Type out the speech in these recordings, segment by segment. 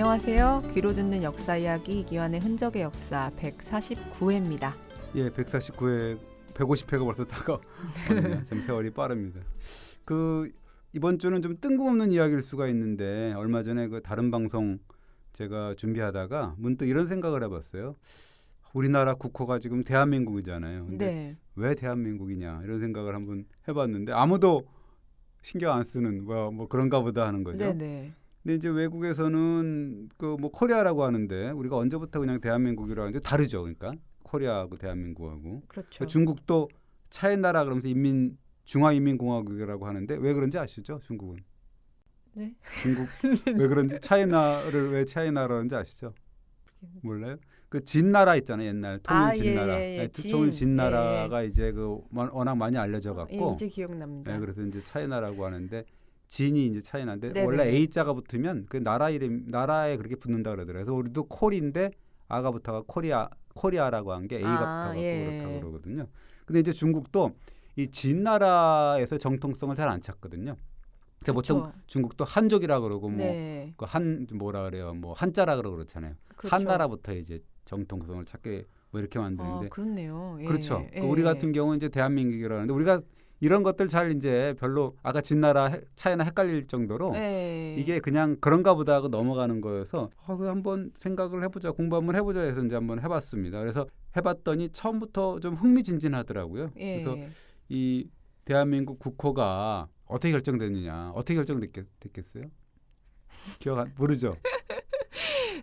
안녕하세요. 귀로 듣는 역사 이야기 이기환의 흔적의 역사 149회입니다. 예, 149회, 150회가 벌써 다가왔네요. 참 세월이 빠릅니다. 이번 주는 좀 뜬금없는 이야기일 수가 있는데 얼마 전에 그 다른 방송 제가 준비하다가 문득 이런 생각을 해봤어요. 우리나라 국호가 지금 대한민국이잖아요. 근데 네. 왜 대한민국이냐 이런 생각을 한번 해봤는데 아무도 신경 안 쓰는 뭐 그런가 보다 하는 거죠. 네네. 근데 이제 외국에서는 코리아라고 하는데 우리가 언제부터 그냥 대한민국이라고 하는데 다르죠. 그러니까 코리아하고 대한민국하고. 그렇죠. 중국도 차이나라 그러면서 중화인민공화국이라고 하는데 왜 그런지 아시죠? 중국은. 네. 중국 왜 그런지 차이나를 왜 차이나라고 하는지 아시죠? 몰라요? 그 진나라 있잖아요. 옛날 통일 진나라. 통일 진나라가 이제 워낙 많이 알려져 갖고 이제 기억납니다. 그래서 이제 차이나라고 하는데 진이 이제 차이나인데 네네. 원래 A자가 붙으면 그 나라에 그렇게 붙는다 그러더라고요. 그래서 우리도 콜인데 아가 붙어가 코리아라고 한 게 A가 붙어갖고 그렇다고 그러거든요. 근데 이제 중국도 이 진나라에서 정통성을 잘 안 찾거든요. 그래서 보통 중국도 한족이라 그러고 뭐라 그래요, 뭐 한자라 그러잖아요. 그렇죠. 한나라부터 이제 정통성을 찾게 뭐 이렇게 만드는데. 그렇네요. 예. 그렇죠. 예. 우리 같은 경우는 이제 대한민국이라는데 우리가 이런 것들 잘 이제 별로 아까 진나라 차이나 헷갈릴 정도로 이게 그냥 그런가 보다 하고 넘어가는 거여서 한번 생각을 해보자, 공부 한번 해보자 해서 이제 한번 해봤습니다. 그래서 해봤더니 처음부터 좀 흥미진진하더라고요. 그래서 이 대한민국 국호가 어떻게 결정됐느냐, 어떻게 결정됐겠어요? 모르죠.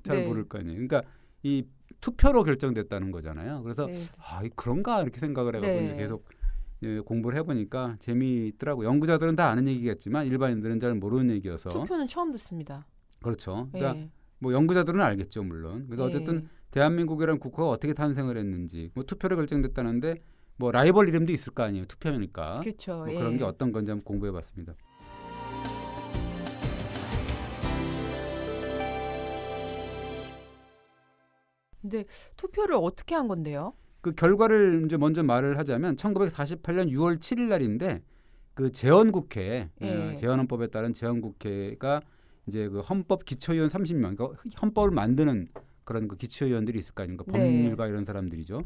잘 모를 거 아니에요. 그러니까 이 투표로 결정됐다는 거잖아요. 그래서 그런가 이렇게 생각을 해가지고 이제 계속 공부를 해보니까 재미있더라고요. 연구자들은 다 아는 얘기겠지만 일반인들은 잘 모르는 얘기여서. 투표는 처음 듣습니다. 그렇죠. 그러니까 뭐 연구자들은 알겠죠, 물론. 그래서 어쨌든 대한민국이라는 국호가 어떻게 탄생을 했는지, 뭐 투표로 결정됐다는데 뭐 라이벌 이름도 있을 거 아니에요, 투표니까. 그렇죠. 뭐 그런 게 어떤 건지 한번 공부해봤습니다. 근데 투표를 어떻게 한 건데요? 그 결과를 이제 먼저 말을 하자면 1948년 6월 7일 날인데 그 재헌국회, 재헌헌법에 따른 재헌국회가 이제 그 헌법 기초위원 30명, 그러니까 헌법을 만드는 그런 그 기초위원들이 있을 거 아닙니까? 법률가 이런 사람들이죠.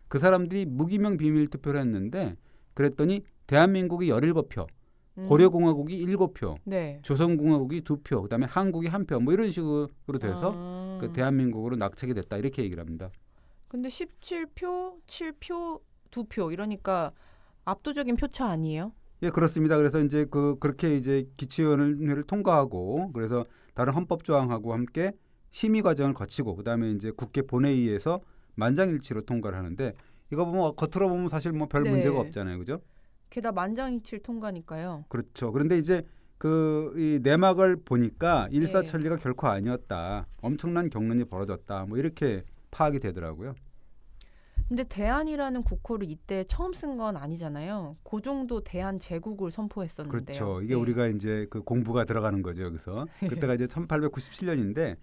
그 사람들이 무기명 비밀 투표를 했는데 그랬더니 대한민국이 17표, 고려공화국이 7표, 조선공화국이 2표, 그다음에 한국이 1표, 뭐 이런 식으로 돼서 그 대한민국으로 낙찰이 됐다 이렇게 얘기를 합니다. 근데 17표, 7표, 2표 이러니까 압도적인 표차 아니에요? 예, 그렇습니다. 그래서 이제 그렇게 이제 기초위원회를 통과하고 그래서 다른 헌법 조항하고 함께 심의 과정을 거치고 그다음에 이제 국회 본회의에서 만장일치로 통과를 하는데 이거 보면 겉으로 보면 사실 뭐 별 문제가 없잖아요, 그죠? 게다가 만장일치를 통과니까요. 그렇죠. 그런데 이제 이 내막을 보니까 일사천리가 결코 아니었다. 엄청난 경륜이 벌어졌다. 뭐 이렇게 파악이 되더라고요. 근데 대한이라는 국호를 이때 처음 쓴 건 아니잖아요. 고종도 대한 제국을 선포했었는데요. 그렇죠. 이게 우리가 이제 그 공부가 들어가는 거죠, 여기서. 그때가 이제 1897년인데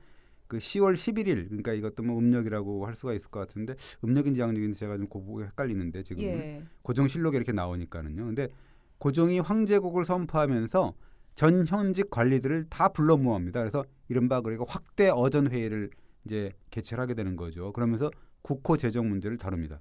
그 10월 11일, 그러니까 이것도 뭐 음력이라고 할 수가 있을 것 같은데 음력인지 양력인지 제가 좀 고보기 헷갈리는데 지금은 고종실록에 이렇게 나오니까는요. 근데 고종이 황제국을 선포하면서 전 현직 관리들을 다 불러 모읍니다. 그래서 이른바 그리고 확대 어전 회의를 이제 개최를 하게 되는 거죠. 그러면서 국호 제정 문제를 다룹니다.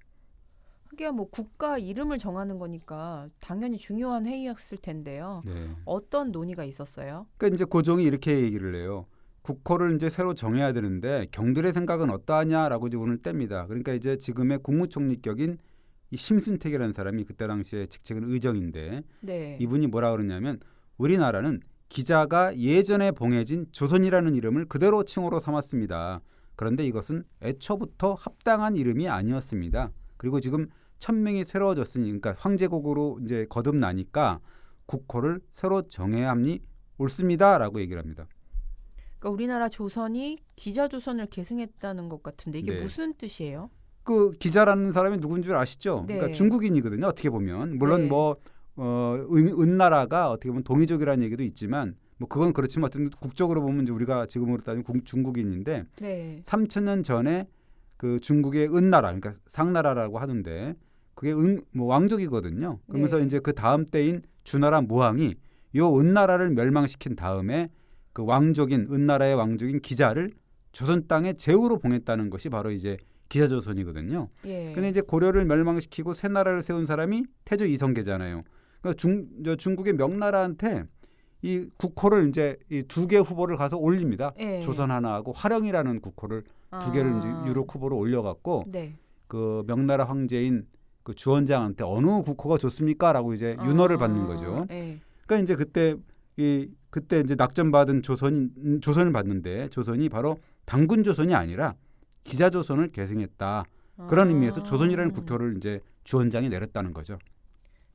그게 뭐 국가 이름을 정하는 거니까 당연히 중요한 회의였을 텐데요. 어떤 논의가 있었어요? 그러니까 이제 고종이 이렇게 얘기를 해요. 국호를 이제 새로 정해야 되는데 경들의 생각은 어떠하냐라고 이제 오늘 뗍니다. 그러니까 이제 지금의 국무총리격인 이 심순택이라는 사람이 그때 당시에 직책은 의정인데 이분이 뭐라 그러냐면 우리나라는 기자가 예전에 봉해진 조선이라는 이름을 그대로 칭호로 삼았습니다. 그런데 이것은 애초부터 합당한 이름이 아니었습니다. 그리고 지금 천명이 새로워졌으니, 그러니까 황제국으로 이제 거듭나니까 국호를 새로 정해야 함이 옳습니다라고 얘기를 합니다. 그러니까 우리나라 조선이 기자조선을 계승했다는 것 같은데 이게 무슨 뜻이에요? 그 기자라는 사람이 누군 줄 아시죠? 그러니까 중국인이거든요. 어떻게 보면 물론 은나라가 어떻게 보면 동이족이라는 얘기도 있지만 뭐 그건 그렇지만 어쨌든 국적으로 보면 이제 우리가 지금으로 따지면 중국인인데 3,000년 전에 그 중국의 은나라, 그러니까 상나라라고 하는데 그게 뭐 왕족이거든요. 그러면서 이제 그 다음 때인 주나라 무왕이 요 은나라를 멸망시킨 다음에 그 왕족인 은나라의 왕족인 기자를 조선 땅에 제후로 봉했다는 것이 바로 이제 기자조선이거든요. 예. 근데 이제 고려를 멸망시키고 새 나라를 세운 사람이 태조 이성계잖아요. 그러니까 중국의 명나라한테 이 국호를 이제 이 두 개 후보를 가서 올립니다. 예. 조선 하나하고 화령이라는 국호를 두 개를 이제 유력 후보로 올려갖고 네. 그 명나라 황제인 그 주원장한테 어느 국호가 좋습니까라고 이제 윤허를 받는 거죠. 예. 그러니까 이제 그때 이제 낙점받은 조선을 받는데 조선이 바로 당군 조선이 아니라 기자 조선을 계승했다. 그런 의미에서 조선이라는 국호를 이제 주원장이 내렸다는 거죠.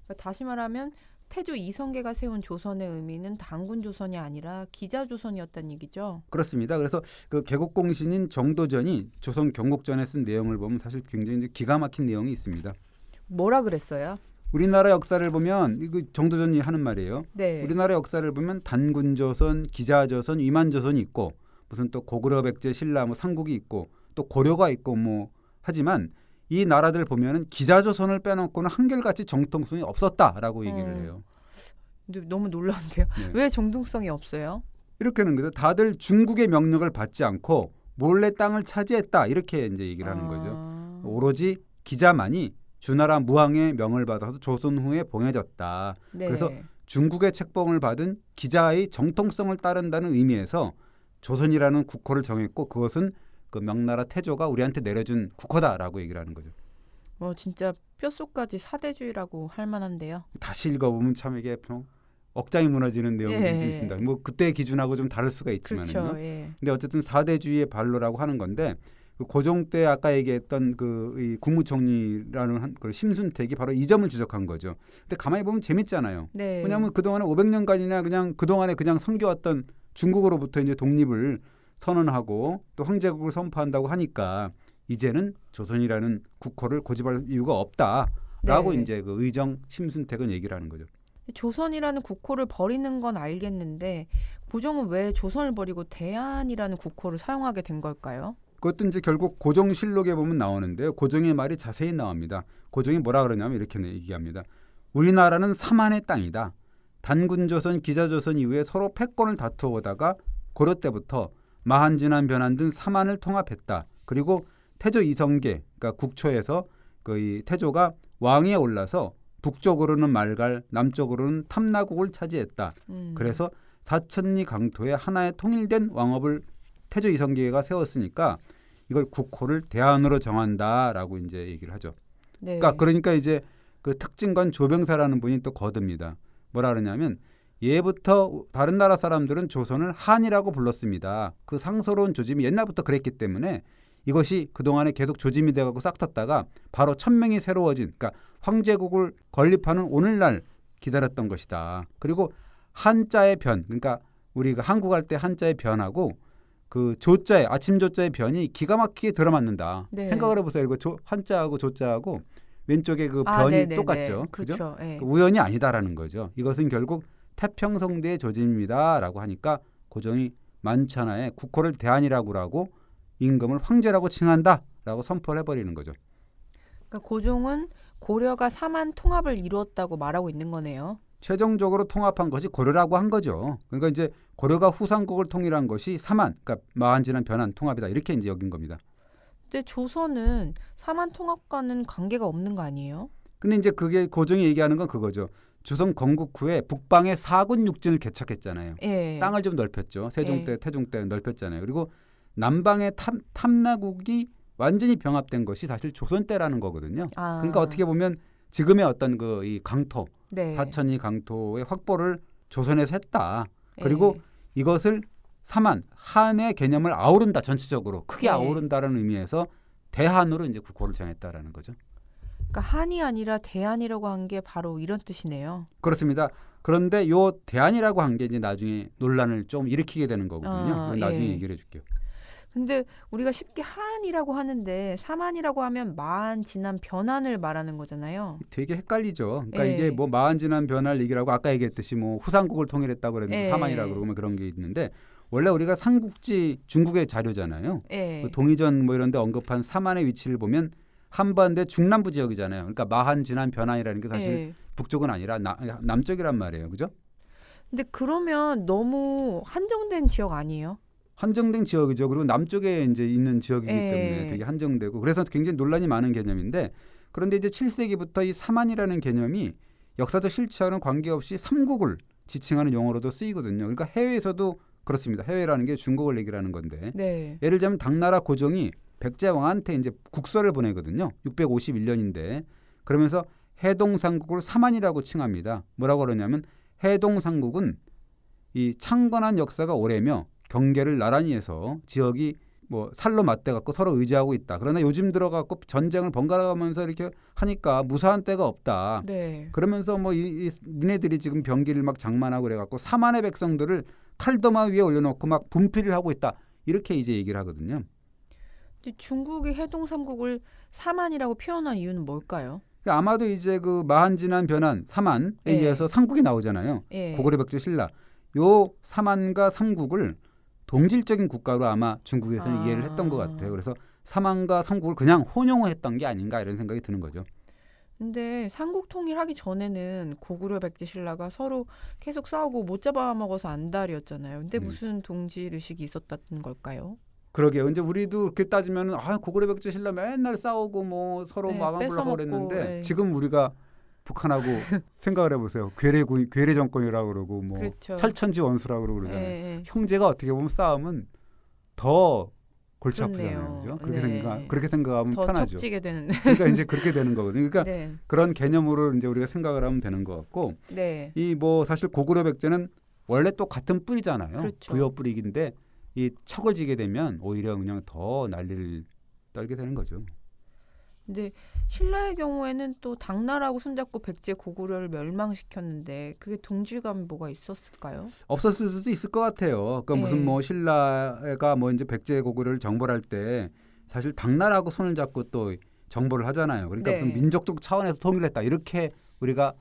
그러니까 다시 말하면 태조 이성계가 세운 조선의 의미는 당군 조선이 아니라 기자 조선이었다는 얘기죠. 그렇습니다. 그래서 그 개국공신인 정도전이 조선 경국전에 쓴 내용을 보면 사실 굉장히 기가 막힌 내용이 있습니다. 뭐라 그랬어요? 우리나라 역사를 보면 이거 정도전이 하는 말이에요. 네. 우리나라 역사를 보면 단군조선, 기자조선, 위만조선이 있고 무슨 또 고구려, 백제, 신라, 뭐 삼국이 있고 또 고려가 있고 뭐 하지만 이 나라들 보면은 기자조선을 빼놓고는 한결같이 정통성이 없었다라고 얘기를 해요. 근데 너무 놀라운데요. 네. 왜 정통성이 없어요? 이렇게는 거죠. 다들 중국의 명령을 받지 않고 몰래 땅을 차지했다 이렇게 이제 얘기를 하는 거죠. 오로지 기자만이 주나라 무왕의 명을 받아서 조선 후에 봉해졌다. 네. 그래서 중국의 책봉을 받은 기자의 정통성을 따른다는 의미에서 조선이라는 국호를 정했고 그것은 그 명나라 태조가 우리한테 내려준 국호다라고 얘기를 하는 거죠. 진짜 뼛속까지 사대주의라고 할 만한데요. 다시 읽어보면 참 이게 억장이 무너지는 내용이 좀 있습니다. 뭐 그때 기준하고 좀 다를 수가 있지만요. 그렇죠. 예. 근데 어쨌든 사대주의의 발로라고 하는 건데 그 고종 때 아까 얘기했던 이 국무총리라는 그 심순택이 바로 이 점을 지적한 거죠. 근데 가만히 보면 재밌잖아요. 네. 왜냐하면 그동안에 500년간이나 그냥 그동안에 그냥 섬겨왔던 중국으로부터 이제 독립을 선언하고 또 황제국을 선포한다고 하니까 이제는 조선이라는 국호를 고집할 이유가 없다라고 네. 이제 그 의정 심순택은 얘기를 하는 거죠. 조선이라는 국호를 버리는 건 알겠는데 고종은 왜 조선을 버리고 대한이라는 국호를 사용하게 된 걸까요? 그것도 이제 결국 고종실록에 보면 나오는데요. 고종의 말이 자세히 나옵니다. 고종이 뭐라 그러냐면 이렇게 얘기합니다. 우리나라는 삼한의 땅이다. 단군조선, 기자조선 이후에 서로 패권을 다투어오다가 고려 때부터 마한진한 변한 등 삼한을 통합했다. 그리고 태조 이성계, 그러니까 국초에서 이 태조가 왕위에 올라서 북쪽으로는 말갈, 남쪽으로는 탐나국을 차지했다. 그래서 사천리 강토에 하나의 통일된 왕업을 태조 이성계가 세웠으니까 이걸 국호를 대한으로 정한다라고 이제 얘기를 하죠. 네. 그러니까 이제 그 특진관 조병사라는 분이 또 거듭니다. 뭐라 그러냐면 예부터 다른 나라 사람들은 조선을 한이라고 불렀습니다. 그 상서로운 조짐이 옛날부터 그랬기 때문에 이것이 그동안에 계속 조짐이 돼가고 싹텄다가 바로 천명이 새로워진 그러니까 황제국을 건립하는 오늘날 기다렸던 것이다. 그리고 한자의 변 그러니까 우리가 한국 할 때 한자의 변하고 그 조자의 아침 조자의 변이 기가 막히게 들어맞는다. 네. 생각을 해보세요. 이거 한자하고 조자하고 왼쪽에 그 변이 네네네. 똑같죠. 그렇죠. 네. 우연이 아니다라는 거죠. 이것은 결국 태평성대의 조짐이다라고 하니까 고종이 만천하에 국호를 대한이라고 하고 임금을 황제라고 칭한다라고 선포를 해버리는 거죠. 그러니까 고종은 고려가 삼한 통합을 이루었다고 말하고 있는 거네요. 최종적으로 통합한 것이 고려라고 한 거죠. 그러니까 이제 고려가 후삼국을 통일한 것이 삼한, 그러니까 마한진한 변한 통합이다 이렇게 이제 여긴 겁니다. 근데 조선은 삼한 통합과는 관계가 없는 거 아니에요? 근데 이제 그게 고종이 얘기하는 건 그거죠. 조선 건국 후에 북방에 4군 육진을 개척했잖아요. 예. 땅을 좀 넓혔죠. 세종 예. 때, 태종 때 넓혔잖아요. 그리고 남방의 탐나국이 완전히 병합된 것이 사실 조선 때라는 거거든요. 그러니까 어떻게 보면 지금의 어떤 이 강토, 네. 사천리 강토의 확보를 조선에서 했다. 그리고 이것을 삼한, 한의 개념을 아우른다 전체적으로 크게 아우른다라는 의미에서 대한으로 이제 국호를 정했다라는 거죠. 그러니까 한이 아니라 대한이라고 한 게 바로 이런 뜻이네요. 그렇습니다. 그런데 요 대한이라고 한 게 이제 나중에 논란을 좀 일으키게 되는 거거든요. 나중에 얘기를 해줄게요. 근데 우리가 쉽게 한이라고 하는데 삼한이라고 하면 마한, 진한, 변한을 말하는 거잖아요. 되게 헷갈리죠. 그러니까 이게 뭐 마한, 진한, 변할 얘기라고 아까 얘기했듯이 뭐 후삼국을 통일했다고 그랬는데 삼한이라고 그러면 그런 게 있는데 원래 우리가 삼국지 중국의 자료잖아요. 그 동의전 뭐 이런 데 언급한 삼한의 위치를 보면 한반도의 중남부 지역이잖아요. 그러니까 마한, 진한, 변한이라는 게 사실 북쪽은 아니라 남쪽이란 말이에요. 그죠? 근데 그러면 너무 한정된 지역 아니에요? 한정된 지역이죠. 그리고 남쪽에 이제 있는 지역이기 때문에 되게 한정되고 그래서 굉장히 논란이 많은 개념인데 그런데 이제 7세기부터 이 사만이라는 개념이 역사적 실체와는 관계없이 삼국을 지칭하는 용어로도 쓰이거든요. 그러니까 해외에서도 그렇습니다. 해외라는 게 중국을 얘기하는 건데 네. 예를 들면 당나라 고종이 백제왕한테 이제 국서를 보내거든요. 651년인데 그러면서 해동삼국을 사만이라고 칭합니다. 뭐라고 그러냐면 해동삼국은 이 창건한 역사가 오래며 경계를 나란히 해서 지역이 뭐 살로 맞대 갖고 서로 의지하고 있다. 그러나 요즘 들어 갖고 전쟁을 번갈아가면서 이렇게 하니까 무사한 때가 없다. 네. 그러면서 뭐 니네들이 지금 병기를 막 장만하고 그래 갖고 사만의 백성들을 칼더마 위에 올려놓고 막 분필을 하고 있다. 이렇게 이제 얘기를 하거든요. 근데 중국이 해동삼국을 사만이라고 표현한 이유는 뭘까요? 그러니까 아마도 이제 그 마한진한 변한 사만에 의해서 삼국이 나오잖아요. 고구려 백제 신라. 요 사만과 삼국을 동질적인 국가로 아마 중국에서는 이해를 했던 것 같아요. 그래서 사만과 삼국을 그냥 혼용했던 게 아닌가 이런 생각이 드는 거죠. 근데 삼국 통일하기 전에는 고구려 백제 신라가 서로 계속 싸우고 못 잡아먹어서 안달이었잖아요. 근데 무슨 동질 의식이 있었다는 걸까요? 그러게요. 이제 우리도 그렇게 따지면 고구려 백제 신라 맨날 싸우고 뭐 서로 막아보려고 그랬는데 지금 우리가 북한하고 생각을 해보세요. 괴뢰 정권이라고 그러고 뭐 그렇죠. 철천지 원수라고 그러고 그러잖아요. 형제가 어떻게 보면 싸우면 더 골치 아프잖아요. 그죠? 그렇게 생각하면 더 편하죠. 척지게 되는. 그러니까 이제 그렇게 되는 거거든요. 그러니까 그런 개념으로 이제 우리가 생각을 하면 되는 것 같고 이 뭐 사실 고구려 백제는 원래 또 같은 뿌리잖아요. 그렇죠. 부여 뿌리인데 이 척을 지게 되면 오히려 그냥 더 난리를 떨게 되는 거죠. 근데 신라의 경우에는 또 당나라하고 손잡고 백제 고구려를 멸망시켰는데 그게 동질감이 뭐가 있었을까요? 없었을 수도 있을 것 같아요. 그러니까 무슨 뭐 신라가 뭐 이제 백제 고구려를 정벌할 때 사실 당나라하고 손을 잡고 또 정벌을 하잖아요. 그러니까 무슨 민족적 차원에서 통일했다 이렇게 우리가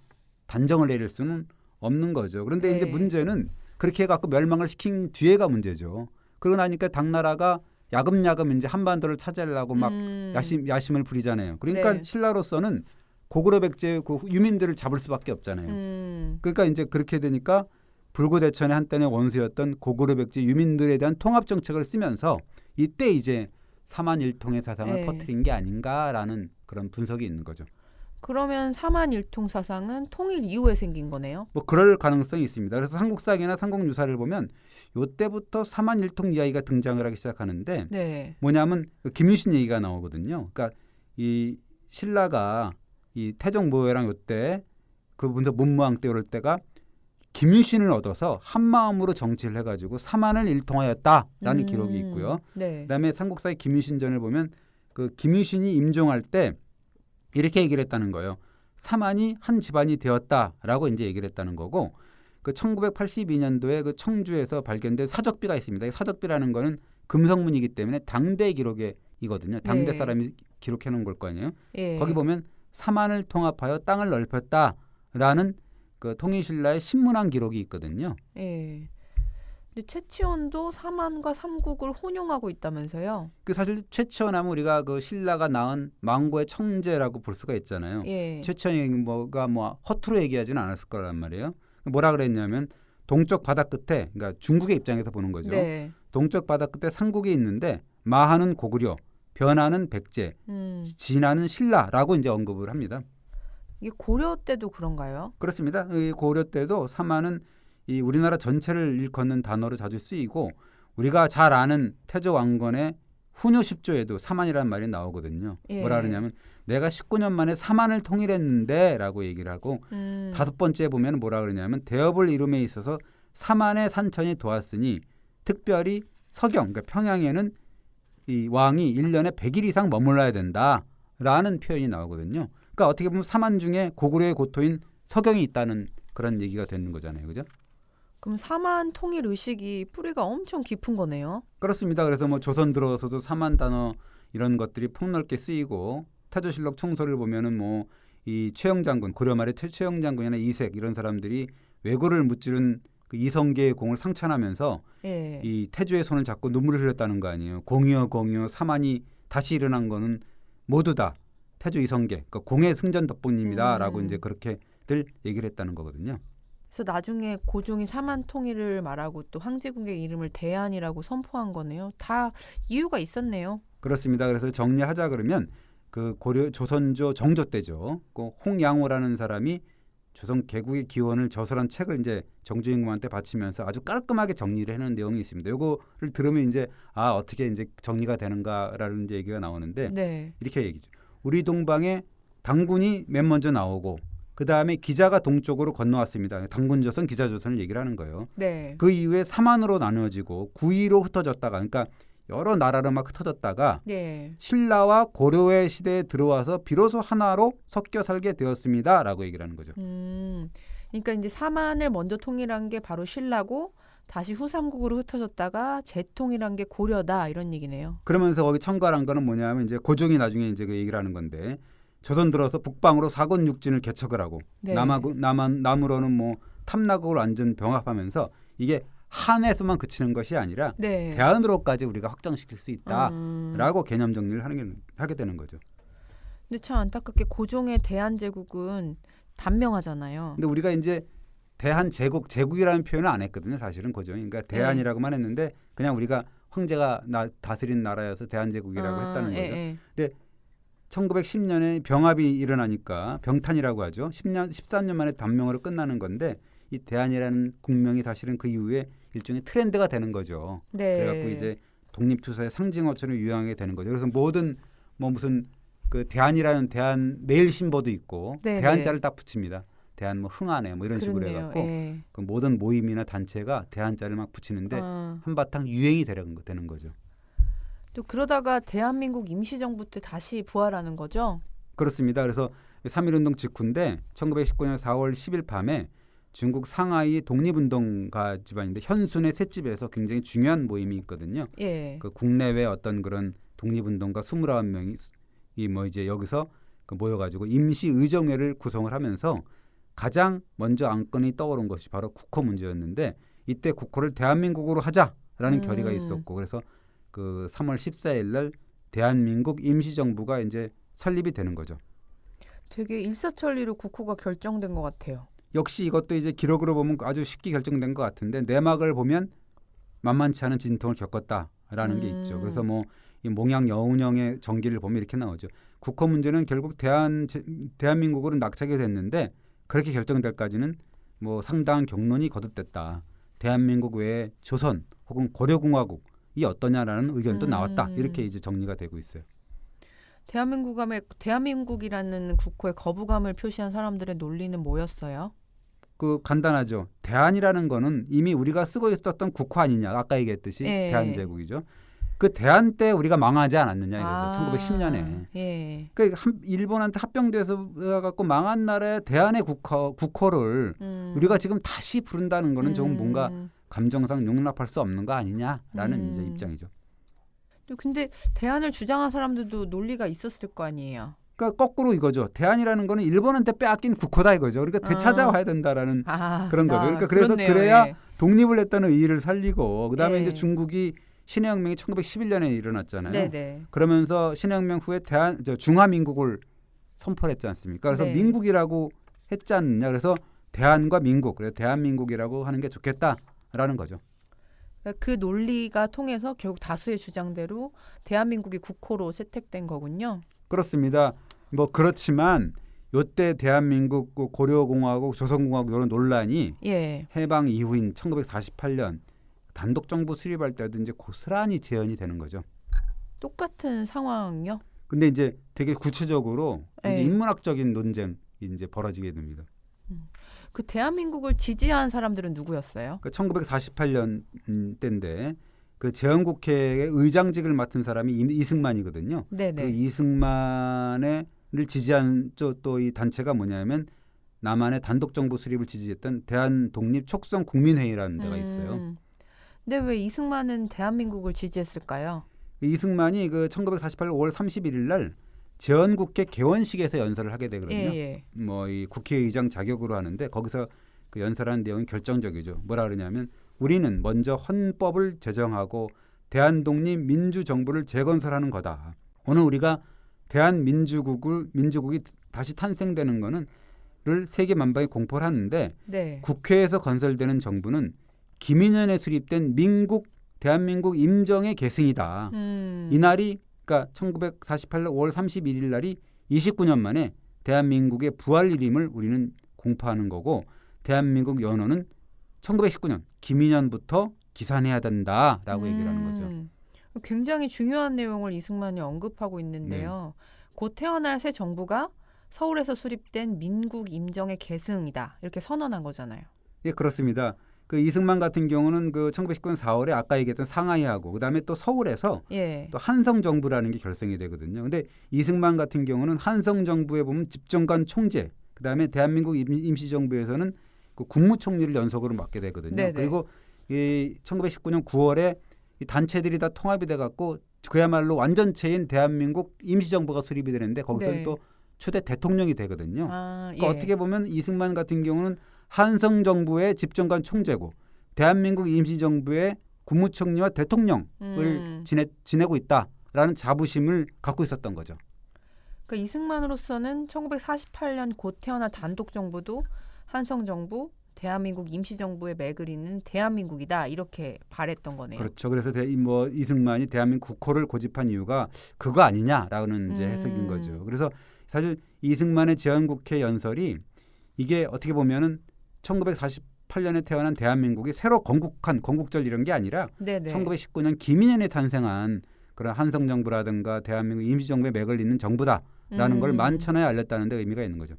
단정을 내릴 수는 없는 거죠. 그런데 이제 문제는 그렇게 해갖고 멸망을 시킨 뒤에가 문제죠. 그러고 나니까 당나라가 야금야금 이제 한반도를 차지하려고 막 야심을 부리잖아요. 그러니까 신라로서는 고구려 백제 그 유민들을 잡을 수밖에 없잖아요. 그러니까 이제 그렇게 되니까 불구대천의 한때의 원수였던 고구려 백제 유민들에 대한 통합 정책을 쓰면서 이때 이제 사만일통의 사상을 퍼뜨린 게 아닌가라는 그런 분석이 있는 거죠. 그러면 사만일통 사상은 통일 이후에 생긴 거네요? 뭐 그럴 가능성이 있습니다. 그래서 삼국사기나 삼국유사를 보면 이때부터 사만일통 이야기가 등장을 하기 시작하는데 뭐냐면 김유신 얘기가 나오거든요. 그러니까 이 신라가 이 태종모해랑 이때 그분들 문무왕 때 이럴 때가 김유신을 얻어서 한 마음으로 정치를 해가지고 사만을 일통하였다라는 기록이 있고요. 그다음에 삼국사의 김유신전을 보면 그 김유신이 임종할 때 이렇게 얘기를 했다는 거예요. 사만이 한 집안이 되었다라고 이제 얘기를 했다는 거고 그 1982년도에 그 청주에서 발견된 사적비가 있습니다. 이 사적비라는 거는 금성문이기 때문에 당대 기록이거든요. 당대 사람이 기록해 놓은 걸 거 아니에요. 거기 보면 사만을 통합하여 땅을 넓혔다라는 그 통일신라의 신문한 기록이 있거든요. 근데 최치원도 사만과 삼국을 혼용하고 있다면서요? 그 사실 최치원하면 우리가 그 신라가 낳은 망고의 청제라고 볼 수가 있잖아요. 최치원이 뭐가 뭐 허투루 얘기하지는 않았을 거란 말이에요. 뭐라 그랬냐면 동쪽 바다 끝에 그러니까 중국의 입장에서 보는 거죠. 동쪽 바다 끝에 삼국이 있는데 마하는 고구려, 변하는 백제, 진하는 신라라고 이제 언급을 합니다. 이게 고려 때도 그런가요? 그렇습니다. 이 고려 때도 사만은 이 우리나라 전체를 일컫는 단어로 자주 쓰이고 우리가 잘 아는 태조 왕건의 훈유 10조에도 사만이라는 말이 나오거든요. 뭐라 그러냐면 내가 19년 만에 사만을 통일했는데 라고 얘기를 하고 다섯 번째에 보면 뭐라 그러냐면 대업을 이룸에 있어서 사만의 산천이 도왔으니 특별히 서경 그러니까 평양에는 이 왕이 1년에 100일 이상 머물러야 된다라는 표현이 나오거든요. 그러니까 어떻게 보면 사만 중에 고구려의 고토인 서경이 있다는 그런 얘기가 되는 거잖아요. 그죠? 그럼 사만 통일 의식이 뿌리가 엄청 깊은 거네요. 그렇습니다. 그래서 뭐 조선 들어서도 사만 단어 이런 것들이 폭넓게 쓰이고 태조실록 총서를 보면은 뭐 이 최영 장군 고려 말의 최영 장군이나 이색 이런 사람들이 왜고를 무찌른 그 이성계의 공을 상찬하면서 이 태조의 손을 잡고 눈물을 흘렸다는 거 아니에요. 공이여 사만이 다시 일어난 거는 모두 다 태조 이성계 그러니까 공의 승전 덕분입니다라고 이제 그렇게들 얘기를 했다는 거거든요. 그래서 나중에 고종이 사만 통일을 말하고 또 황제국의 이름을 대한이라고 선포한 거네요. 다 이유가 있었네요. 그렇습니다. 그래서 정리하자 그러면 그 고려 조선조 정조 때죠. 그 홍양호라는 사람이 조선 개국의 기원을 저술한 책을 이제 정조 임금한테 바치면서 아주 깔끔하게 정리를 해놓은 내용이 있습니다. 요거를 들으면 이제 어떻게 이제 정리가 되는가라는 이제 얘기가 나오는데 네. 이렇게 얘기죠. 우리 동방에 당군이 맨 먼저 나오고 그 다음에 기자가 동쪽으로 건너왔습니다. 당군조선, 기자조선을 얘기를 하는 거예요. 네. 그 이후에 삼한으로 나누어지고 구위로 흩어졌다가, 그러니까 여러 나라로 막 흩어졌다가 네. 신라와 고려의 시대에 들어와서 비로소 하나로 섞여 살게 되었습니다라고 얘기를 하는 거죠. 그러니까 이제 사만을 먼저 통일한 게 바로 신라고 다시 후삼국으로 흩어졌다가 재통일한 게 고려다 이런 얘기네요. 그러면서 거기 첨가한 거는 뭐냐면 이제 고종이 나중에 이제 그 얘기를 하는 건데 조선 들어서 북방으로 사권 육진을 개척을 하고 네. 남으로는 뭐 탐나국을 완전 병합하면서 이게 한에서만 그치는 것이 아니라 네. 대안으로까지 우리가 확장시킬 수 있다라고 개념 정리를 하게 되는 거죠. 근데 참 안타깝게 고종의 대한제국은 단명하잖아요. 근데 우리가 이제 제국이라는 표현을 안 했거든요. 사실은 고종이. 그러니까 대한이라고만 했는데 그냥 우리가 황제가 다스린 나라여서 대한제국이라고 했다는 거죠. 근데 1910년에 병합이 일어나니까 병탄이라고 하죠. 13년 만에 단명으로 끝나는 건데 이 대한이라는 국명이 사실은 그 이후에 일종의 트렌드가 되는 거죠. 네. 그래갖고 이제 독립투사의 상징어처럼 유행하게 되는 거죠. 그래서 모든 무슨 그 대한이라는 대한 매일신보도 있고 네, 대한자를 딱 붙입니다. 대한 뭐 흥하네 뭐 이런 식으로 해갖고 그 모든 모임이나 단체가 대한자를 막 붙이는데 한바탕 유행이 되는 거죠. 또 그러다가 대한민국 임시정부 때 다시 부활하는 거죠? 그렇습니다. 그래서 3.1운동 직후인데 1919년 4월 10일 밤에 중국 상하이 독립운동가 집안인데 현순의 셋집에서 굉장히 중요한 모임이 있거든요. 예. 그 국내외 어떤 그런 독립운동가 29명이 이제 여기서 그 모여가지고 임시의정회를 구성을 하면서 가장 먼저 안건이 떠오른 것이 바로 국호 문제였는데 이때 국호를 대한민국으로 하자라는 결의가 있었고 그래서 그 3월 14일 날 대한민국 임시정부가 이제 설립이 되는 거죠. 되게 일사천리로 국호가 결정된 것 같아요. 역시 이것도 이제 기록으로 보면 아주 쉽게 결정된 것 같은데 내막을 보면 만만치 않은 진통을 겪었다라는 게 있죠. 그래서 뭐 이 몽양 여운형의 전기를 보면 이렇게 나오죠. 국호 문제는 결국 대한민국으로 낙찰이 됐는데 그렇게 결정될까지는 뭐 상당한 경론이 거듭됐다. 대한민국 외에 조선 혹은 고려공화국이 어떠냐라는 의견도 나왔다. 이렇게 이제 정리가 되고 있어요. 대한민국이라는 국호에 거부감을 표시한 사람들의 논리는 뭐였어요? 그 간단하죠. 대한이라는 거는 이미 우리가 쓰고 있었던 국호 아니냐. 아까 얘기했듯이 대한제국이죠. 그 대한 때 우리가 망하지 않았느냐 이거죠. 1910년에. 예. 그러니까 일본한테 합병돼서 갖고 망한 나라의 대한의 국호를 우리가 지금 다시 부른다는 거는 조금 뭔가 감정상 용납할 수 없는 거 아니냐라는 이제 입장이죠. 근데 대한을 주장한 사람들도 논리가 있었을 거 아니에요. 그러니까 거꾸로 이거죠. 대한이라는 거는 일본한테 빼앗긴 국호다 이거죠. 그러니까 되찾아와야 된다라는 그런 거죠. 그러니까 그래야 독립을 했다는 의의를 살리고 그다음에 이제 중국이 신해혁명이 1911년에 일어났잖아요. 네네. 그러면서 신해혁명 후에 중화민국을 선포를 했지 않습니까? 그래서 민국이라고 했지 않느냐. 그래서 대한과 민국, 그래서 대한민국이라고 하는 게 좋겠다라는 거죠. 그 논리가 통해서 결국 다수의 주장대로 대한민국이 국호로 채택된 거군요. 그렇습니다. 뭐 그렇지만 이때 대한민국, 고려공화국, 조선공화국 이런 논란이 해방 이후인 1948년 단독 정부 수립할 때도 이제 고스란히 재현이 되는 거죠. 똑같은 상황이요? 근데 이제 되게 구체적으로 이제 인문학적인 논쟁이 이제 벌어지게 됩니다. 그 대한민국을 지지한 사람들은 누구였어요? 1948년 때인데 그 재헌국회의 의장직을 맡은 사람이 이승만이거든요. 네네. 그 이승만을 지지한 또 이 단체가 뭐냐면 남한의 단독 정부 수립을 지지했던 대한독립촉성국민회의라는 데가 있어요. 근데 왜 이승만은 대한민국을 지지했을까요? 이승만이 그 1948년 5월 31일 날 재헌국회 개원식에서 연설을 하게 되거든요. 뭐 이 국회의장 자격으로 하는데 거기서 그 연설하는 내용이 결정적이죠. 뭐라 그러냐면 우리는 먼저 헌법을 제정하고 대한독립 민주정부를 재건설하는 거다. 오늘 우리가 민주국이 다시 탄생되는 거는 세계 만방에 공포를 하는데 네. 국회에서 건설되는 정부는 김인현에 수립된 대한민국 임정의 계승이다. 이날이 그러니까 1948년 5월 31일 날이 29년 만에 대한민국의 부활일임을 우리는 공포하는 거고 대한민국 연호는 1919년 김인현부터 기산해야 된다라고 얘기를 하는 거죠. 굉장히 중요한 내용을 이승만이 언급하고 있는데요. 곧 태어날 새 정부가 서울에서 수립된 민국 임정의 계승이다. 이렇게 선언한 거잖아요. 예, 그렇습니다. 그 이승만 같은 경우는 그 1919년 4월에 아까 얘기했던 상하이하고 그다음에 또 서울에서 또 한성 정부라는 게 결성이 되거든요. 근데 이승만 같은 경우는 한성 정부에 보면 집정관 총재, 그다음에 대한민국 임시정부에서는 그 국무총리를 연속으로 맡게 되거든요. 네네. 그리고 이 1919년 9월에 이 단체들이 다 통합이 돼 갖고 그야말로 완전체인 대한민국 임시정부가 수립이 되는데 거기서는 또 초대 대통령이 되거든요. 그러니까 어떻게 보면 이승만 같은 경우는 한성 정부의 집정관 총재고 대한민국 임시정부의 국무총리와 대통령을 지내고 있다라는 자부심을 갖고 있었던 거죠. 그러니까 이승만으로서는 1948년 곧 태어날 단독 정부도 한성 정부, 대한민국 임시정부의 맥을 잇는 대한민국이다 이렇게 바랬던 거네요. 그렇죠. 그래서 이승만이 대한민국 국호를 고집한 이유가 그거 아니냐라는 이제 해석인 거죠. 그래서 사실 이승만의 제헌국회 연설이 이게 어떻게 보면은 1948년에 태어난 대한민국이 새로 건국절 이런 게 아니라 1919년 김인현에 탄생한 그런 한성정부라든가 대한민국 임시정부의 맥을 잇는 정부다라는 걸 만천하에 알렸다는 데 의미가 있는 거죠.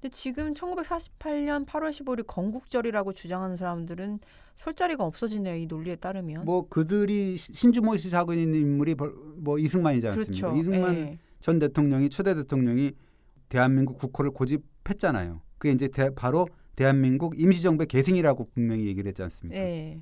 근데 지금 1948년 8월 15일 건국절이라고 주장하는 사람들은 설 자리가 없어지네요. 이 논리에 따르면. 뭐 그들이 신주모 씨 하고 있는 인물이 뭐 이승만이지 않습니까? 그렇죠. 이승만 전 대통령이 초대 대통령이 대한민국 국호를 고집했잖아요. 그게 이제 바로 대한민국 임시정부의 계승이라고 분명히 얘기를 했지 않습니까?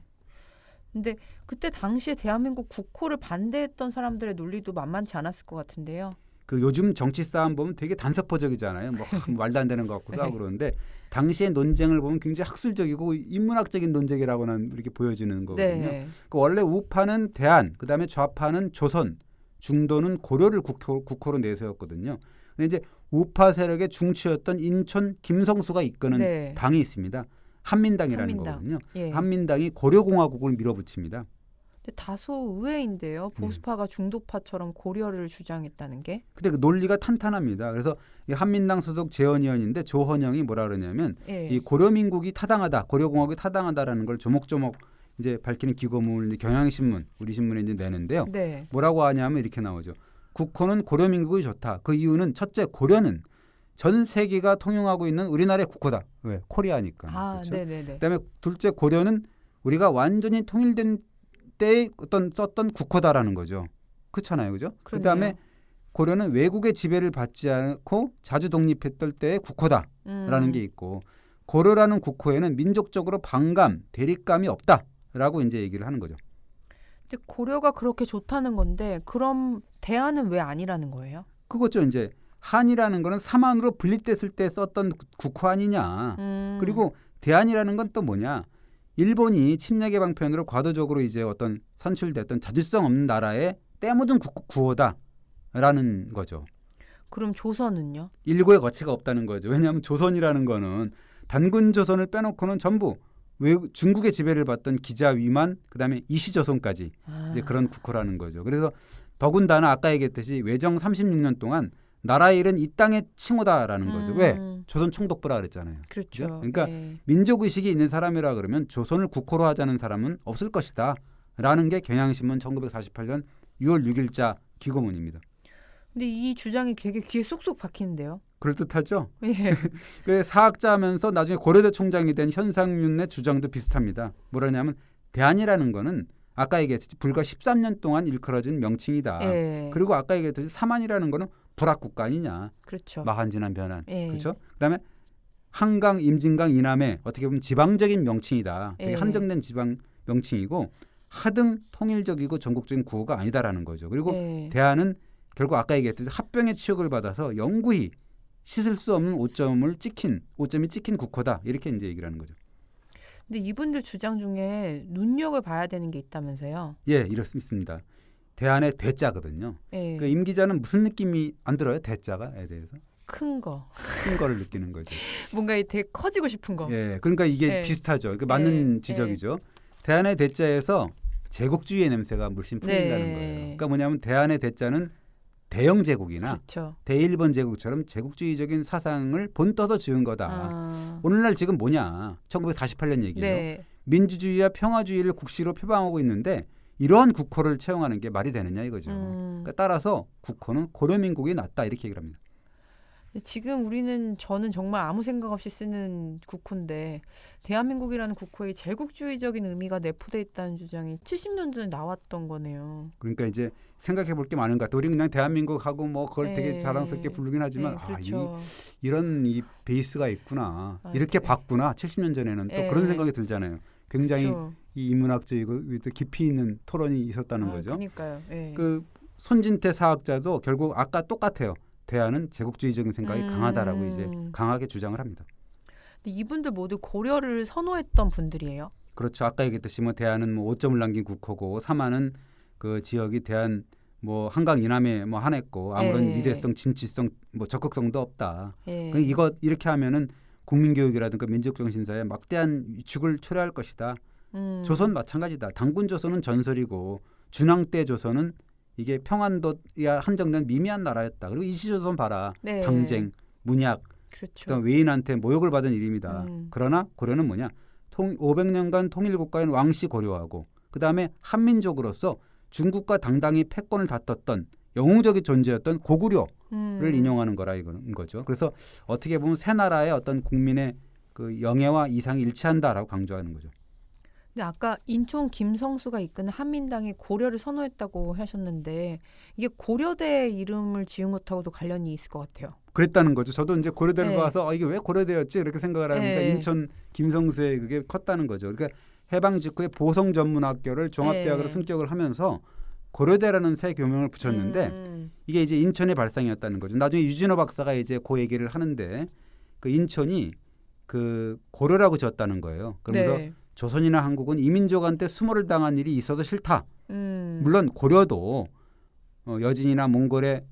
근데 그때 당시에 대한민국 국호를 반대했던 사람들의 논리도 만만치 않았을 것 같은데요. 그 요즘 정치 싸움 보면 되게 단서포적이잖아요. 뭐 말도 안 되는 것 같기도 하고 그러는데 당시의 논쟁을 보면 굉장히 학술적이고 인문학적인 논쟁이라고는 이렇게 보여지는 거거든요. 그 원래 우파는 대한, 그다음에 좌파는 조선, 중도는 고려를 국호로 내세웠거든요. 근데 이제 우파 세력의 중추였던 인천 김성수가 이끄는 당이 있습니다. 한민당이라는 거거든요. 한민당이 고려공화국을 밀어붙입니다. 근데 다소 의외인데요. 보수파가 중도파처럼 고려를 주장했다는 게. 근데 그 논리가 탄탄합니다. 그래서 이 한민당 소속 재헌위원인데 조헌영이 뭐라 그러냐면 이 고려민국이 타당하다, 고려공화국이 타당하다라는 걸 조목조목 이제 밝히는 기고문을 경향신문, 우리 신문에 이제 내는데요. 뭐라고 하냐면 이렇게 나오죠. 국호는 고려민국이 좋다. 그 이유는 첫째, 고려는 전 세계가 통용하고 있는 우리나라의 국호다. 왜? 코리아니까. 그렇죠? 그다음에 둘째, 고려는 우리가 완전히 통일된 때에 썼던 국호다라는 거죠. 그렇잖아요, 그죠? 그다음에 고려는 외국의 지배를 받지 않고 자주 독립했던 때의 국호다라는 게 있고 고려라는 국호에는 민족적으로 반감, 대립감이 없다라고 이제 얘기를 하는 거죠. 근데 고려가 그렇게 좋다는 건데 그럼 대한은 왜 아니라는 거예요? 그거죠. 이제 한이라는 거는 삼한으로 분립됐을 때 썼던 국호 아니냐. 그리고 대한이라는 건 또 뭐냐. 일본이 침략 개방편으로 과도적으로 이제 어떤 선출됐던 자주성 없는 나라의 때묻은 구호다라는 거죠. 그럼 조선은요? 일고의 거치가 없다는 거죠. 왜냐하면 조선이라는 거는 단군 조선을 빼놓고는 전부 중국의 지배를 받던 기자위만 그다음에 이시조선까지 이제 그런 국호라는 거죠. 그래서 더군다나 아까 얘기했듯이 외정 36년 동안 나라의 일은 이 땅의 칭호다라는 거죠. 왜? 조선 총독부라 그랬잖아요. 그렇죠. 그러니까 민족의식이 있는 사람이라 그러면 조선을 국호로 하자는 사람은 없을 것이다. 라는 게 경향신문 1948년 6월 6일자 기고문입니다. 근데 이 주장이 되게 귀에 쏙쏙 박히는데요. 그럴듯하죠? 그 사학자면서 나중에 고려대 총장이 된 현상윤의 주장도 비슷합니다. 뭐라냐면 대한이라는 거는 아까 얘기했듯이 불과 13년 동안 일컬어진 명칭이다. 그리고 아까 얘기했듯이 삼한이라는 거는 불합국가 아니냐. 그렇죠. 마한진한 변한. 그렇죠? 그다음에 한강, 임진강, 이남의 어떻게 보면 지방적인 명칭이다. 되게 한정된 지방 명칭이고 하등 통일적이고 전국적인 구호가 아니다라는 거죠. 그리고 대한은 결국 아까 얘기했듯이 합병의 치욕을 받아서 영구히 씻을 수 없는 오점이 찍힌 국호다. 이렇게 이제 얘기를 하는 거죠. 근데 이분들 주장 중에 눈여겨봐야 되는 게 있다면서요? 예, 이렇습니다. 대한의 대자거든요. 그 임 기자는 무슨 느낌이 안 들어요? 대자가에 대해서? 큰 거. 큰 거를 느끼는 거죠. 뭔가 되게 커지고 싶은 거. 예, 그러니까 이게 비슷하죠. 그 맞는 지적이죠. 대한의 대자에서 제국주의의 냄새가 물씬 풍긴다는 거예요. 그러니까 뭐냐면 대한의 대자는 대영 제국이나 그렇죠. 대일본 제국처럼 제국주의적인 사상을 본떠서 지은 거다. 오늘날 지금 뭐냐? 1948년 얘기예요. 민주주의와 평화주의를 국시로 표방하고 있는데 이러한 국호를 채용하는 게 말이 되느냐 이거죠. 그러니까 따라서 국호는 고려민국이 낫다 이렇게 얘기를 합니다. 지금 저는 정말 아무 생각 없이 쓰는 국호인데 대한민국이라는 국호에 제국주의적인 의미가 내포돼 있다는 주장이 70년 전에 나왔던 거네요. 그러니까 이제 생각해 볼 게 많은 것 같아요. 우리 그냥 대한민국하고 뭐 그걸 되게 자랑스럽게 부르긴 하지만 그렇죠. 이런 이 베이스가 있구나. 이렇게 봤구나. 70년 전에는 또 그런 생각이 들잖아요. 굉장히 그렇죠. 이 인문학적이고 깊이 있는 토론이 있었다는 거죠. 그러니까요. 그 손진태 사학자도 결국 아까 똑같아요. 대한은 제국주의적인 생각이 강하다라고 이제 강하게 주장을 합니다. 근데 이분들 모두 고려를 선호했던 분들이에요. 그렇죠. 아까 얘기했듯이 뭐 대한은 뭐 5점을 남긴 국호고 삼하는 그 지역이 대한 뭐 한강 이남에 뭐 한했고 아무런 미래성, 진취성, 뭐 적극성도 없다. 이거 이렇게 하면은 국민교육이라든가 민족정신사에 막대한 위축을 초래할 것이다. 조선 마찬가지다. 당군 조선은 전설이고 준왕 때 조선은 이게 평안도에 한정된 미미한 나라였다. 그리고 이시조선 봐라. 당쟁, 문약, 그렇죠. 그러니까 외인한테 모욕을 받은 일입니다. 그러나 고려는 뭐냐? 500년간 통일국가인 왕씨 고려하고 그다음에 한민족으로서 중국과 당당히 패권을 다퉜던 영웅적인 존재였던 고구려를 인용하는 거라 이거는 거죠. 그래서 어떻게 보면 새 나라의 어떤 국민의 그 영예와 이상이 일치한다라고 강조하는 거죠. 근데 아까 인천 김성수가 이끄는 한민당이 고려를 선호했다고 하셨는데 이게 고려대 이름을 지은 것하고도 관련이 있을 것 같아요. 그랬다는 거죠. 저도 이제 고려대를 봐서 이게 왜 고려대였지 이렇게 생각을 하니까 인천 김성수의 그게 컸다는 거죠. 그러니까 해방 직후에 보성전문학교를 종합대학으로 승격을 하면서 고려대라는 새 교명을 붙였는데 이게 이제 인천의 발상이었다는 거죠. 나중에 유진호 박사가 이제 그 얘기를 하는데 그 인천이 그 고려라고 지었다는 거예요. 그러면서 조선이나 한국은 이민족한테 수모를 당한 일이 있어서 싫다. 물론 고려도 여진이나 몽골의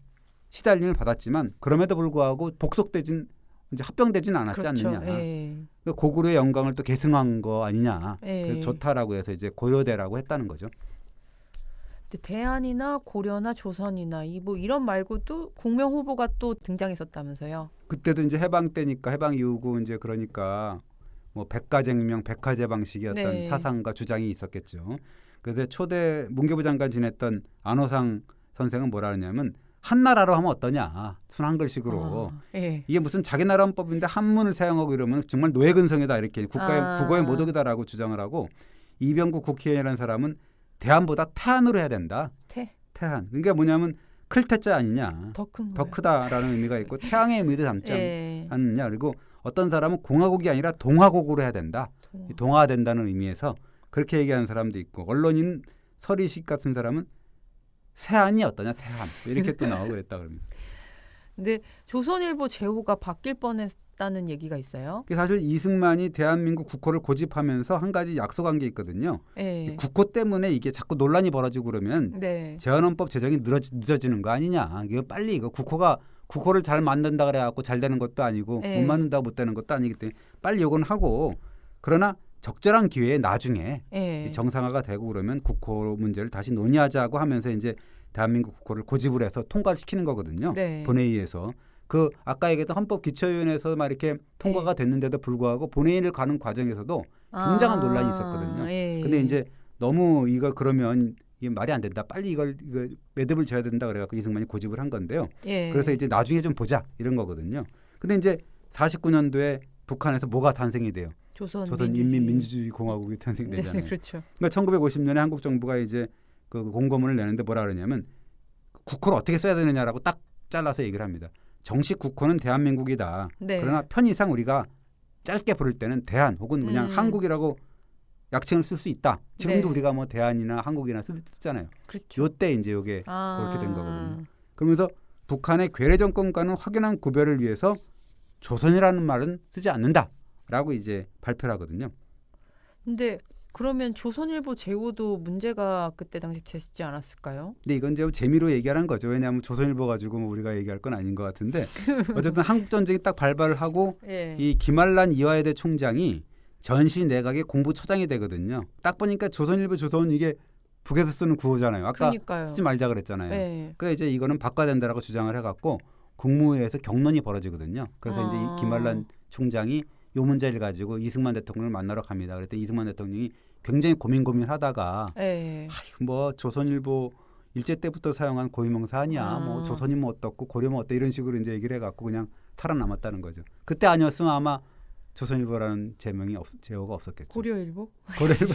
시달림을 받았지만 그럼에도 불구하고 복속되진 이제 합병되진 않았지 않느냐. 그러니까 고구려의 영광을 또 계승한 거 아니냐. 그래서 좋다라고 해서 이제 고려대라고 했다는 거죠. 대한이나 고려나 조선이나 뭐 이런 말고도 국명 후보가 또 등장했었다면서요. 그때도 이제 해방 때니까 해방 이후고 이제 그러니까 뭐 백가쟁명, 백화제 방식의 어떤 사상과 주장이 있었겠죠. 그래서 초대 문교부 장관 지냈던 안호상 선생은 뭐라 하냐면 한나라로 하면 어떠냐. 순한글식으로. 이게 무슨 자기 나라 헌법인데 한문을 사용하고 이러면 정말 노예근성이다 이렇게 국어의 모독이다라고 주장을 하고 이병국 국회의원이라는 사람은 대한보다 태한으로 해야 된다. 태한. 그러니까 뭐냐면 클태자 아니냐. 더 크다라는 의미가 있고 태양의 의미도 담지 않느냐. 그리고 어떤 사람은 공화국이 아니라 동화국으로 해야 된다. 동화된다는 의미에서 그렇게 얘기하는 사람도 있고 언론인 서리식 같은 사람은 세한이 어떠냐 세한 이렇게 또 나오고 그랬다 그럽니다. 근데 조선일보 제호가 바뀔 뻔했다는 얘기가 있어요. 사실 이승만이 대한민국 국호를 고집하면서 한 가지 약속한 게 있거든요. 국호 때문에 이게 자꾸 논란이 벌어지고 그러면 제헌헌법 제정이 늦어지는 거 아니냐. 이거 빨리 이거 국호를 잘 만든다 그래갖고 잘 되는 것도 아니고 못 만든다고 못 되는 것도 아니기 때문에 빨리 요건 하고 그러나 적절한 기회에 나중에 정상화가 되고 그러면 국호 문제를 다시 논의하자고 하면서 이제 대한민국 국호를 고집을 해서 통과를 시키는 거거든요. 본회의에서. 그 아까 얘기했던 헌법기초위원회에서 막 이렇게 통과가 됐는데도 불구하고 본회의를 가는 과정에서도 굉장한 논란이 있었거든요. 근데 이제 너무 이거 그러면 이게 말이 안 된다. 빨리 이거 매듭을 져야 된다 그래갖고 이승만이 고집을 한 건데요. 그래서 이제 나중에 좀 보자 이런 거거든요. 근데 이제 49년도에 북한에서 뭐가 탄생이 돼요? 조선인민민주주의 공화국이 탄생이 되잖아요. 그렇죠. 그러니까 1950년에 한국 정부가 이제 그 공고문을 내는데 뭐라 그러냐면 국호를 어떻게 써야 되느냐라고 딱 잘라서 얘기를 합니다. 정식 국호는 대한민국이다. 그러나 편의상 우리가 짧게 부를 때는 대한 혹은 그냥 한국이라고 약칭을 쓸 수 있다. 지금도 우리가 뭐 대한이나 한국이나 쓰잖아요. 그렇죠. 요때 이제 이게 그렇게 된 거거든요. 그러면서 북한의 괴뢰 정권과는 확연한 구별을 위해서 조선이라는 말은 쓰지 않는다라고 이제 발표를 하거든요. 근데 그러면 조선일보 제호도 문제가 그때 당시 됐지 않았을까요? 근데 이건 이제 재미로 얘기하는 거죠. 왜냐하면 조선일보 가지고 뭐 우리가 얘기할 건 아닌 것 같은데 어쨌든 한국 전쟁이 딱 발발을 하고 예. 이 김한란 이화여대 총장이 전시 내각의 공부처장이 되거든요. 딱 보니까 조선일보 조선 이게 북에서 쓰는 구호잖아요. 아까 그러니까요. 쓰지 말자 그랬잖아요. 예. 그러니까 이제 이거는 바꿔야 된다라고 주장을 해갖고 국무회에서 경론이 벌어지거든요. 그래서 이제 이 김한란 총장이 이 문제를 가지고 이승만 대통령을 만나러 갑니다. 그랬더니 이승만 대통령이 굉장히 고민하다가 뭐 조선일보 일제 때부터 사용한 고유명사 아니야. 뭐 조선이 뭐 어떻고 고려 뭐 어때 이런 식으로 이제 얘기를 해갖고 그냥 살아남았다는 거죠. 그때 아니었으면 아마 조선일보라는 제호가 없었겠죠. 고려일보? 고려일보.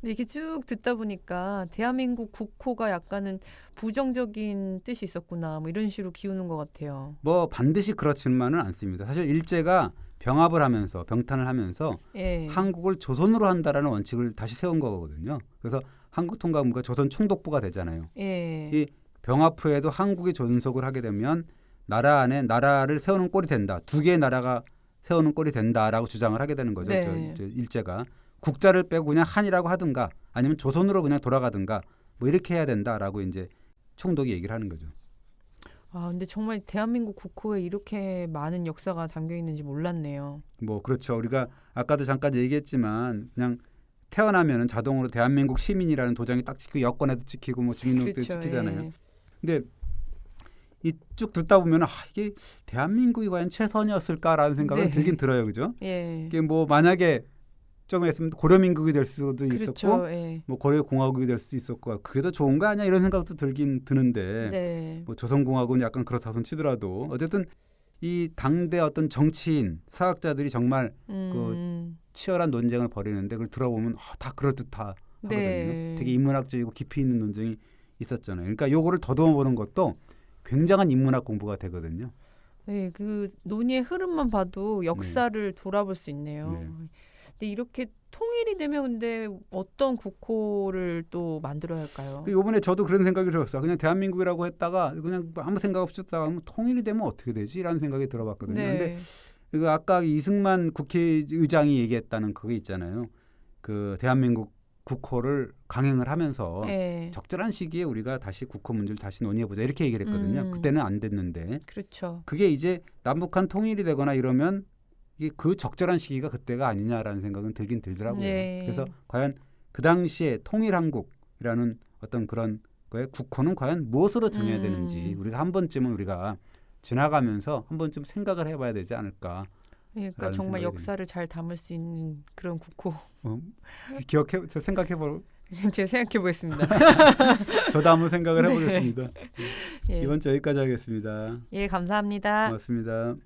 근데 이렇게 쭉 듣다 보니까 대한민국 국호가 약간은 부정적인 뜻이 있었구나 뭐 이런 식으로 기우는 것 같아요. 뭐 반드시 그렇지만은 않습니다. 사실 일제가 병합을 하면서 병탄을 하면서 예. 한국을 조선으로 한다라는 원칙을 다시 세운 거거든요. 그래서 한국통감부가 조선 총독부가 되잖아요. 예. 이 병합 후에도 한국이 존속을 하게 되면 나라 안에 나라를 세우는 꼴이 된다. 두 개의 나라가 세우는 꼴이 된다라고 주장을 하게 되는 거죠. 네. 저 일제가 국자를 빼고 그냥 한이라고 하든가 아니면 조선으로 그냥 돌아가든가 뭐 이렇게 해야 된다라고 이제 총독이 얘기를 하는 거죠. 아, 근데 정말 대한민국 국호에 이렇게 많은 역사가 담겨 있는지 몰랐네요. 뭐 그렇죠. 우리가 아까도 잠깐 얘기했지만 그냥 태어나면은 자동으로 대한민국 시민이라는 도장이 딱 찍히고 여권에도 찍히고 뭐 주민등록도 그렇죠. 찍히잖아요. 예. 근데 이 쭉 듣다 보면 이게 대한민국이 과연 최선이었을까라는 생각은 네. 들긴 들어요, 그죠? 예. 이게 뭐 만약에 좀 했으면 고려민국이 될 수도 그렇죠. 있었고, 예. 뭐 고려공화국이 될 수도 있었고, 그게 더 좋은 거 아니야 이런 생각도 들긴 드는데, 네. 뭐 조선공화국은 약간 그렇다 손 치더라도 어쨌든 이 당대 어떤 정치인, 사학자들이 정말 그 치열한 논쟁을 벌이는데 그걸 들어보면 다 그럴 듯하거든요. 네. 되게 인문학적이고 깊이 있는 논쟁이 있었잖아요. 그러니까 요거를 더듬어 보는 것도 굉장한 인문학 공부가 되거든요. 네, 그 논의의 흐름만 봐도 역사를 돌아볼 수 있네요. 네. 근데 이렇게 통일이 되면 근데 어떤 국호를 또 만들어야 할까요? 이번에 저도 그런 생각이 들었어요. 그냥 대한민국이라고 했다가 그냥 아무 생각 없이 했다가 통일이 되면 어떻게 되지?라는 생각이 들어봤거든요. 네. 근데 아까 이승만 국회의장이 얘기했다는 그게 있잖아요. 그 대한민국 국호를 강행을 하면서 네. 적절한 시기에 우리가 다시 국호 문제를 다시 논의해보자 이렇게 얘기를 했거든요. 그때는 안 됐는데 그렇죠. 그게 이제 남북한 통일이 되거나 이러면 이게 그 적절한 시기가 그때가 아니냐라는 생각은 들긴 들더라고요. 네. 그래서 과연 그 당시에 통일한국이라는 어떤 그런 거에 국호는 과연 무엇으로 정해야 되는지 우리가 한 번쯤은 우리가 지나가면서 한 번쯤 생각을 해봐야 되지 않을까. 그러니까 정말 역사를 잘 담을 수 있는 그런 국호. 생각해볼. 제가 생각해 보겠습니다. 저도 한번 생각을 해보겠습니다. 예. 이번 주 여기까지 하겠습니다. 예, 감사합니다. 고맙습니다.